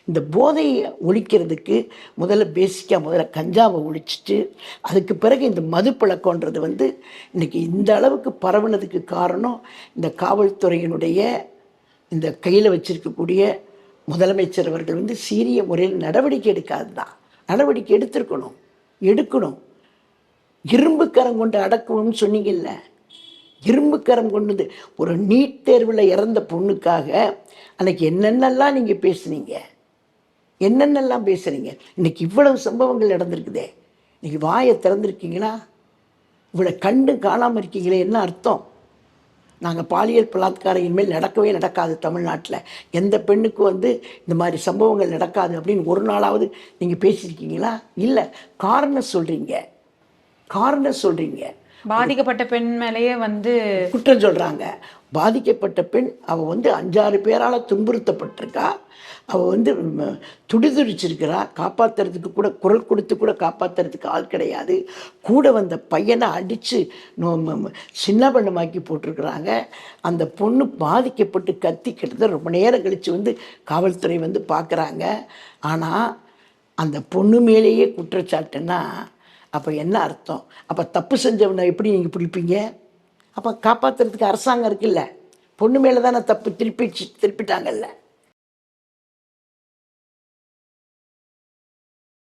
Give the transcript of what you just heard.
இந்த போதையை ஒழிக்கிறதுக்கு முதல்ல கஞ்சாவை ஒழிச்சிட்டு அதுக்கு பிறகு இந்த மது பழக்கன்றது வந்து இன்றைக்கி இந்த அளவுக்கு பரவுனதுக்கு காரணம் இந்த காவல்துறையினுடைய இந்த கையில் வச்சிருக்கக்கூடிய முதலமைச்சர் அவர்கள் வந்து சீரிய முறையில் நடவடிக்கை எடுக்காது தான். நடவடிக்கை எடுக்கணும். இரும்புக்கரம் கொண்டு அடக்கணும்னு சொன்னீங்கல்ல, இரும்புக்கரம் கொண்டு ஒரு நீட் தேர்வில் இறந்த பொண்ணுக்காக அன்னைக்கு என்னென்னலாம் நீங்கள் பேசுனீங்க, இன்றைக்கி இவ்வளவு சம்பவங்கள் நடந்திருக்குதே. இன்றைக்கி வாயை திறந்துருக்கீங்களா? இவ்வளோ கண்டு காணாமல் இருக்கீங்களே, என்ன அர்த்தம்? நாங்கள் பாலியல் பலாத்காரம் இனிமேல் நடக்கவே நடக்காது, தமிழ்நாட்டில் எந்த பெண்ணுக்கும் வந்து இந்த மாதிரி சம்பவங்கள் நடக்காது அப்படின்னு ஒரு நாளாவது நீங்கள் பேசியிருக்கீங்களா? இல்லை. காரணம் சொல்கிறீங்க. பாதிக்கப்பட்ட பெண் மேலேயே வந்து குற்றம் சொல்கிறாங்க. பாதிக்கப்பட்ட பெண் அவள் வந்து 5-6 பேரால் துன்புறுத்தப்பட்டிருக்கா. அவள் வந்து துடிதுடிச்சிருக்கிறா. காப்பாற்றுறதுக்கு கூட குரல் கொடுத்து கூட காப்பாற்றுறதுக்கு ஆள் கிடையாது. கூட வந்த பையனை அடித்து சின்ன பண்ணமாக்கி போட்டிருக்கிறாங்க. அந்த பொண்ணு பாதிக்கப்பட்டு கத்தி கிட்டத்தட்ட ரொம்ப நேரம் கழித்து வந்து காவல்துறை வந்து பார்க்குறாங்க. ஆனால் அந்த பொண்ணு மேலேயே குற்றச்சாட்டுன்னா அப்போ என்ன அர்த்தம்? அப்போ தப்பு செஞ்சவனை எப்படி நீங்கள் பிடிப்பீங்க? அப்போ காப்பாற்றுறதுக்கு அரசாங்கம் இருக்குல்ல, பொண்ணு மேலே தானே தப்பு திருப்பிட்டாங்கல்ல.